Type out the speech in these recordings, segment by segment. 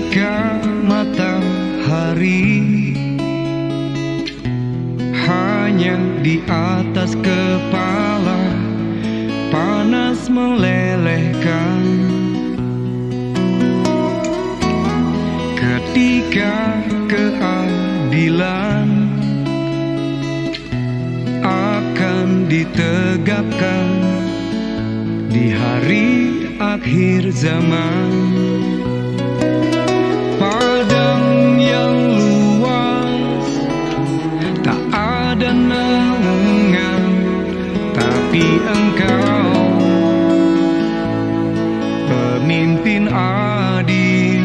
Ketika matahari hanya di atas kepala, panas melelehkan. Ketika keadilan akan ditegakkan di hari akhir zaman, padang yang luas tak ada naungan, tapi engkau pemimpin adil.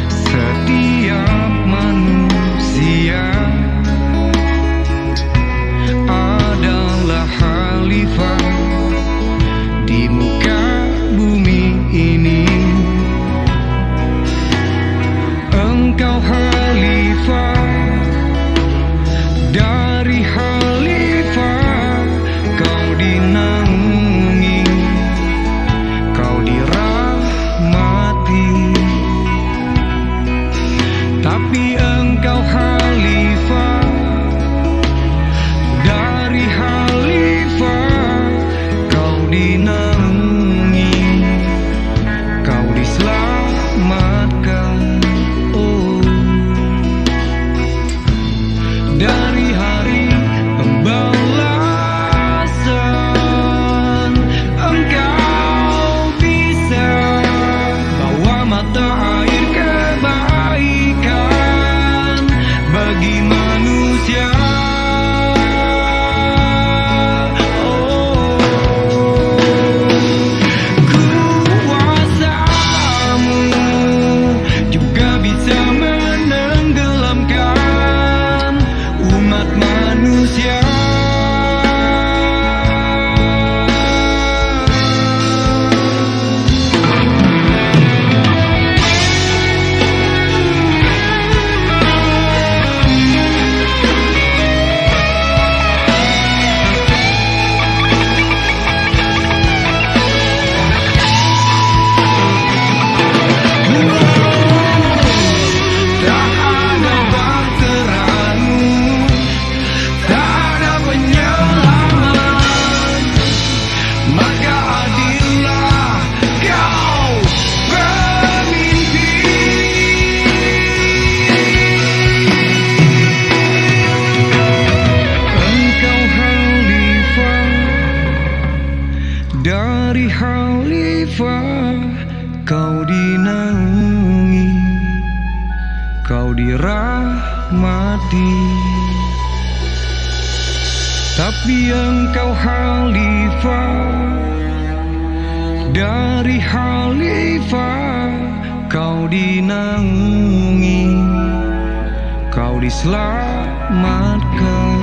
Setiap manusia adalah khalifah di muka bumi ini. Engkau khalifah dari khalifah, kau dinaungi, kau dirahmati. Tapi engkau khalifah dari khalifah, kau dinaungi, kau diselamatkan. Oh, dari hari pembalasan engkau bisa bawa mata air kebaikan bagi manusia. Kuasamu juga bisa menenggelamkan umat manusia. Tak ada bahteramu, tak ada penyelamat, maka adillah kau pemimpin. Engkau khalifah dari khalifah, kau dinaungi, kau dirahmati. Tapi engkau khalifah dari khalifah, kau dinaungi, kau diselamatkan.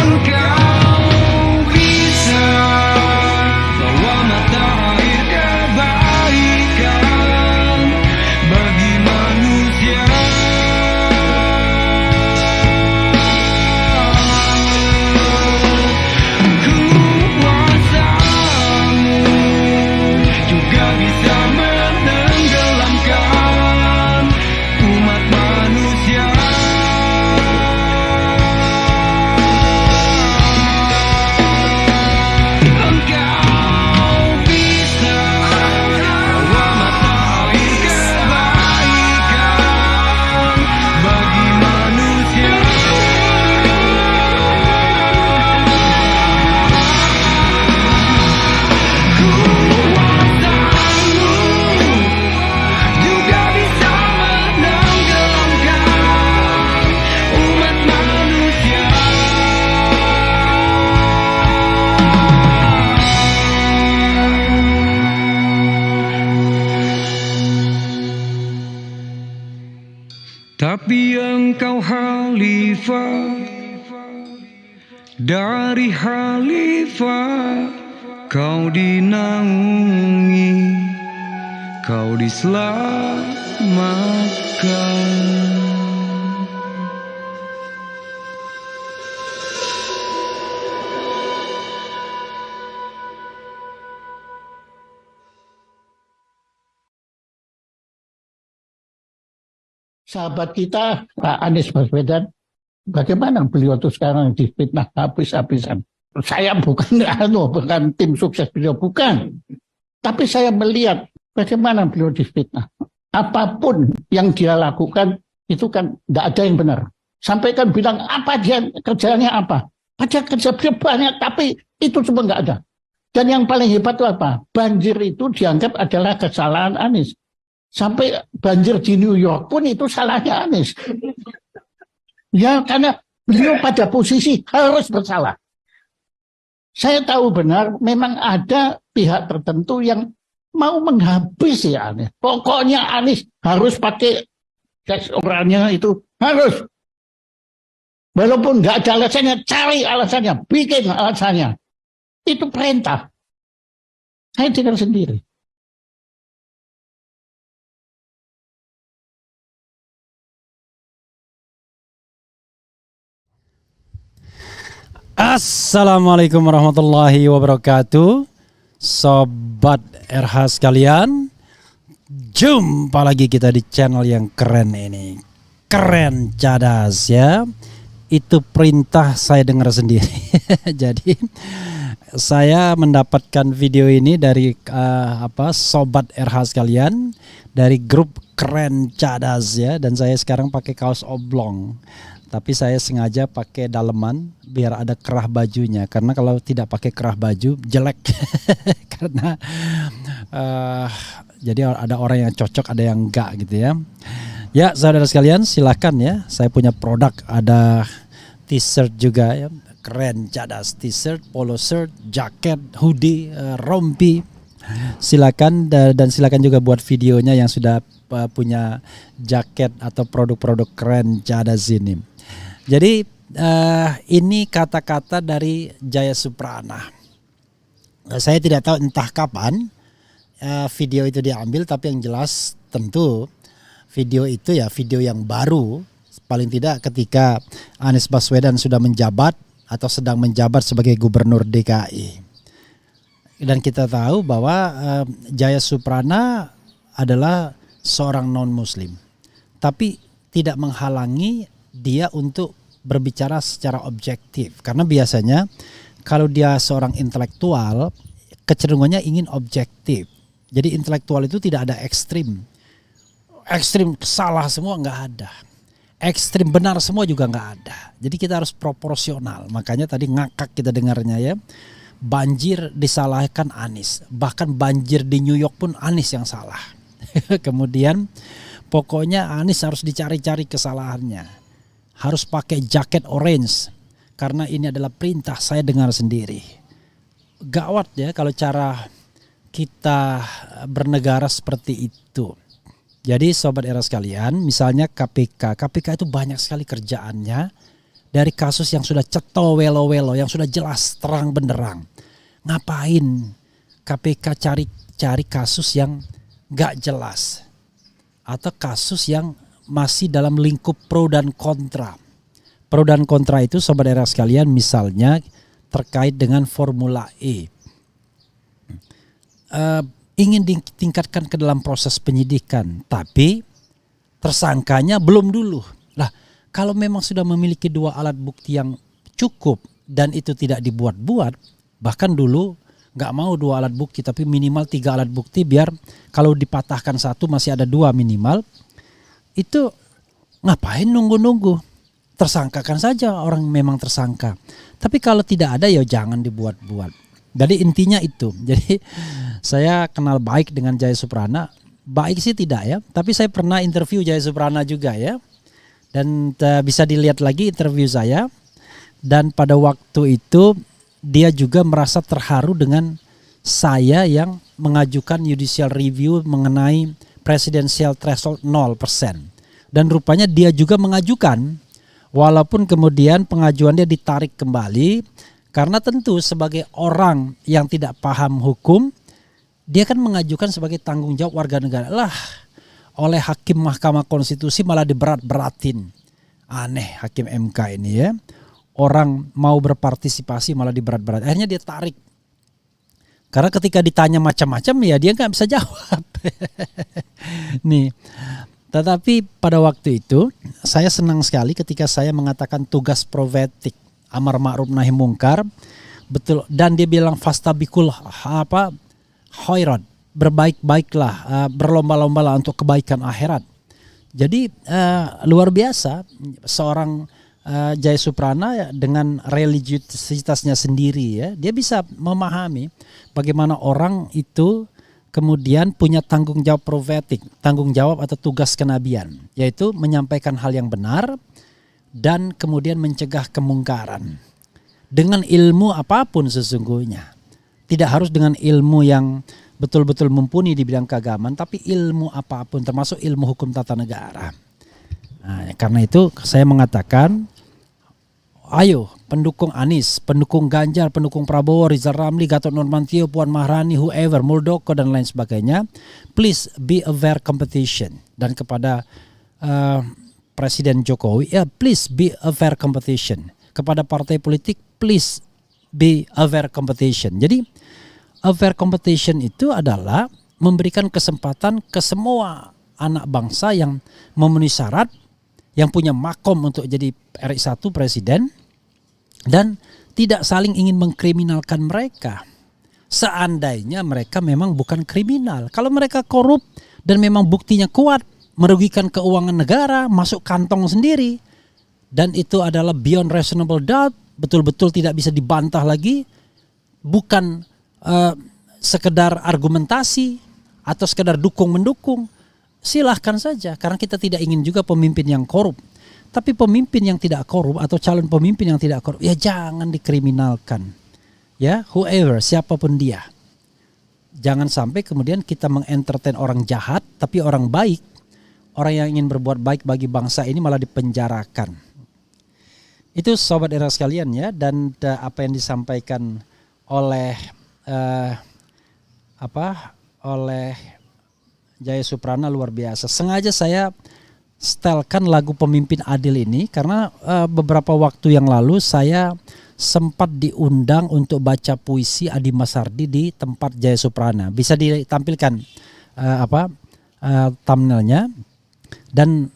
Engkau bisa bawa mata air kebaikan bagi manusia. Kuasamu juga bisa menenggelamkan umat manusia. Engkau bisa bawa mata air kebaikan bagi manusia. Kuasamu juga bisa menenggelamkan umat manusia. Tapi engkau khalifah dari khalifah, kau dinaungi, kau diselamatkan. sahabat kita Pak Anies Baswedan, bagaimana beliau tuh sekarang difitnah habis-habisan. Saya bukan tim sukses beliau, bukan. Tapi saya melihat bagaimana beliau difitnah. Apapun yang dia lakukan itu kan tidak ada yang benar. Sampai kan bilang apa dia kerjanya apa. Padahal kerja beliau banyak, tapi itu semua nggak ada. Dan yang paling hebat itu apa? Banjir itu dianggap adalah kesalahan Anies. Sampai banjir di New York pun itu salahnya Anies. Ya karena beliau pada posisi harus bersalah. Saya tahu benar memang ada pihak tertentu yang mau menghabisi Anies. Pokoknya Anies harus pakai tes oralnya itu harus. Walaupun nggak ada alasannya, cari alasannya, bikin alasannya. Itu perintah. Saya dengar sendiri. Assalamualaikum warahmatullahi wabarakatuh. Sobat RH sekalian, jumpa lagi kita di channel yang keren ini. Keren cadas ya. Itu perintah saya dengar sendiri. Jadi saya mendapatkan video ini dari Sobat RH sekalian dari grup Keren Cadas ya, dan saya sekarang pakai kaos oblong. Tapi saya sengaja pakai daleman biar ada kerah bajunya, karena kalau tidak pakai kerah baju jelek. Karena jadi ada orang yang cocok, ada yang enggak gitu ya. Ya saudara sekalian, silakan ya. Saya punya produk, ada t-shirt juga ya. Keren Cadas t-shirt, polo shirt, jaket, hoodie, rompi. Silakan dan silakan juga buat videonya yang sudah punya jaket atau produk-produk Keren Cadas ini. Jadi ini kata-kata dari Jaya Suprana. Saya tidak tahu entah kapan video itu diambil, tapi yang jelas tentu video itu ya video yang baru, paling tidak ketika Anies Baswedan sudah menjabat atau sedang menjabat sebagai gubernur DKI. Dan kita tahu bahwa Jaya Suprana adalah seorang non-muslim, tapi tidak menghalangi dia untuk berbicara secara objektif. Karena biasanya kalau dia seorang intelektual, kecenderungannya ingin objektif. Jadi intelektual itu tidak ada ekstrim. Ekstrim salah semua nggak ada. Ekstrim benar semua juga nggak ada. Jadi kita harus proporsional. Makanya tadi ngakak kita dengarnya ya. Banjir disalahkan Anies. Bahkan banjir di New York pun Anies yang salah. Kemudian pokoknya Anies harus dicari-cari kesalahannya. Harus pakai jaket orange. Karena ini adalah perintah, saya dengar sendiri. Gawat ya kalau cara kita bernegara seperti itu. Jadi sobat era sekalian, misalnya KPK itu banyak sekali kerjaannya dari kasus yang sudah ceto welo-welo, yang sudah jelas terang benderang. Ngapain KPK cari kasus yang gak jelas atau kasus yang masih dalam lingkup pro dan kontra. Pro dan kontra itu sobat era sekalian misalnya terkait dengan Formula E. Ingin ditingkatkan ke dalam proses penyidikan, tapi tersangkanya belum dulu. Lah, kalau memang sudah memiliki dua alat bukti yang cukup dan itu tidak dibuat-buat, bahkan dulu nggak mau dua alat bukti tapi minimal 3 alat bukti biar kalau dipatahkan satu masih ada 2 minimal. Itu ngapain nunggu-nunggu? Tersangkakan saja orang memang tersangka. Tapi kalau tidak ada ya jangan dibuat-buat. Jadi intinya itu. Jadi saya kenal baik dengan Jaya Suprana. Baik sih tidak ya, tapi saya pernah interview Jaya Suprana juga ya. Dan bisa dilihat lagi interview saya. Dan pada waktu itu dia juga merasa terharu dengan saya yang mengajukan judicial review mengenai presidential threshold 0%. Dan rupanya dia juga mengajukan, walaupun kemudian pengajuannya ditarik kembali. Karena tentu sebagai orang yang tidak paham hukum, dia kan mengajukan sebagai tanggung jawab warga negara. Lah, oleh hakim Mahkamah Konstitusi malah diberat-beratin. Aneh hakim MK ini ya. Orang mau berpartisipasi malah diberat-berat. Akhirnya dia tarik. Karena ketika ditanya macam-macam ya dia nggak bisa jawab. Nih, Tetapi pada waktu itu saya senang sekali ketika saya mengatakan tugas profetik amar ma'ruf nahi mungkar, betul, dan dia bilang fastabikul khairat, berbaik-baiklah, berlomba-lombalah untuk kebaikan akhirat. Jadi luar biasa seorang Jaya Suprana dengan religiusitasnya sendiri ya, dia bisa memahami bagaimana orang itu kemudian punya tanggung jawab profetik, tanggung jawab atau tugas kenabian, yaitu menyampaikan hal yang benar dan kemudian mencegah kemungkaran dengan ilmu apapun sesungguhnya. Tidak harus dengan ilmu yang betul-betul mumpuni di bidang keagamaan, tapi ilmu apapun termasuk ilmu hukum tata negara. Nah, karena itu saya mengatakan, ayo pendukung Anies, pendukung Ganjar, pendukung Prabowo, Rizal Ramli, Gatot Nurmantio, Puan Maharani, whoever, Muldoko dan lain sebagainya, please be aware competition. Dan kepada Presiden Jokowi, ya please be aware competition. Kepada partai politik, please be aware competition. Jadi aware competition itu adalah memberikan kesempatan ke semua anak bangsa yang memenuhi syarat, yang punya makom untuk jadi RI 1 presiden, dan tidak saling ingin mengkriminalkan mereka. Seandainya mereka memang bukan kriminal. Kalau mereka korup dan memang buktinya kuat, merugikan keuangan negara, masuk kantong sendiri, dan itu adalah beyond reasonable doubt, betul-betul tidak bisa dibantah lagi, bukan sekedar argumentasi atau sekedar dukung-mendukung, silahkan saja, karena kita tidak ingin juga pemimpin yang korup. Tapi pemimpin yang tidak korup atau calon pemimpin yang tidak korup, ya jangan dikriminalkan. Ya, whoever, siapapun dia. Jangan sampai kemudian kita mengentertain orang jahat, tapi orang baik, orang yang ingin berbuat baik bagi bangsa ini malah dipenjarakan. Itu sobat era sekalian ya, dan apa yang disampaikan oleh oleh Jaya Suprana luar biasa. Sengaja saya setelkan lagu Pemimpin Adil ini karena beberapa waktu yang lalu saya sempat diundang untuk baca puisi Adi Masardi di tempat Jaya Suprana. Bisa ditampilkan thumbnailnya. Dan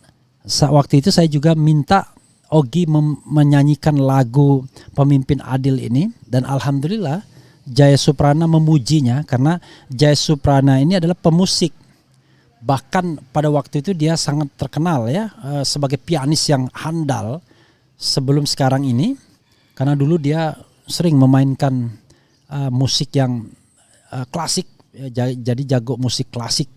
waktu itu saya juga minta Ogi menyanyikan lagu Pemimpin Adil ini, dan alhamdulillah Jaya Suprana memujinya karena Jaya Suprana ini adalah pemusik. Bahkan pada waktu itu dia sangat terkenal ya sebagai pianis yang handal sebelum sekarang ini, karena dulu dia sering memainkan musik yang klasik, jadi jago musik klasik.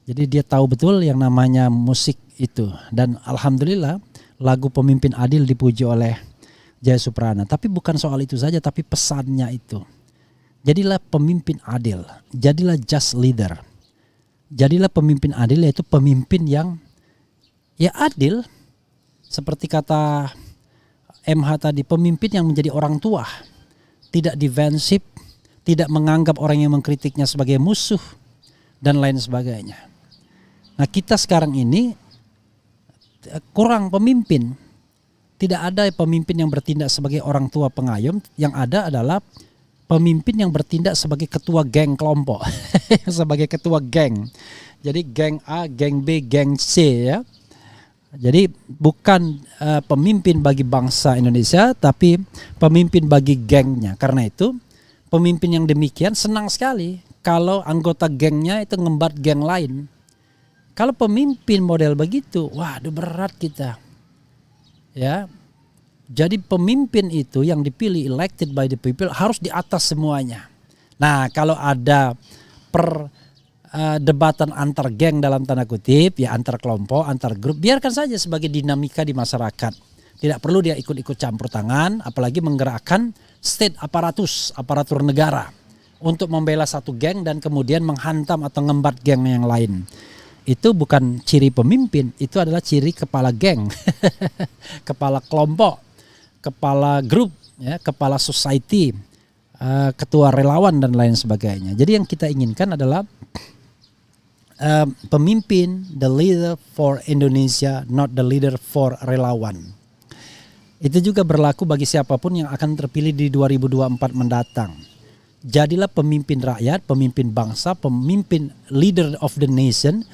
Jadi dia tahu betul yang namanya musik itu, dan alhamdulillah lagu Pemimpin Adil dipuji oleh Jaya Suprana. Tapi bukan soal itu saja, tapi pesannya itu. Jadilah pemimpin adil, jadilah just leader. Jadilah pemimpin adil, yaitu pemimpin yang ya adil. Seperti kata MH tadi, pemimpin yang menjadi orang tua. Tidak defensif, tidak menganggap orang yang mengkritiknya sebagai musuh, dan lain sebagainya. Nah, kita sekarang ini kurang pemimpin. Tidak ada pemimpin yang bertindak sebagai orang tua pengayom. Yang ada adalah pemimpin yang bertindak sebagai ketua geng kelompok. Sebagai ketua geng. Jadi geng A, geng B, geng C ya. Jadi bukan pemimpin bagi bangsa Indonesia, tapi pemimpin bagi gengnya. Karena itu pemimpin yang demikian senang sekali kalau anggota gengnya itu ngembat geng lain. Kalau pemimpin model begitu, waduh berat kita. Ya, jadi pemimpin itu yang dipilih, elected by the people, harus di atas semuanya. Nah, kalau ada debatan antar geng dalam tanda kutip, ya antar kelompok, antar grup, biarkan saja sebagai dinamika di masyarakat. Tidak perlu dia ikut-ikut campur tangan, apalagi menggerakkan state aparatur negara untuk membela satu geng dan kemudian menghantam atau ngembat geng yang lain. Itu bukan ciri pemimpin, itu adalah ciri kepala geng, kepala kelompok, kepala grup, ya, kepala society, ketua relawan dan lain sebagainya. Jadi yang kita inginkan adalah pemimpin, the leader for Indonesia, not the leader for relawan. Itu juga berlaku bagi siapapun yang akan terpilih di 2024 mendatang. Jadilah pemimpin rakyat, pemimpin bangsa, pemimpin leader of the nation.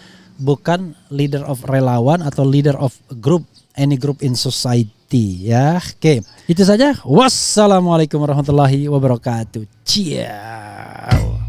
bukan leader of relawan atau leader of group, any group in society ya. Oke, itu saja. Wassalamualaikum warahmatullahi wabarakatuh. Ciao.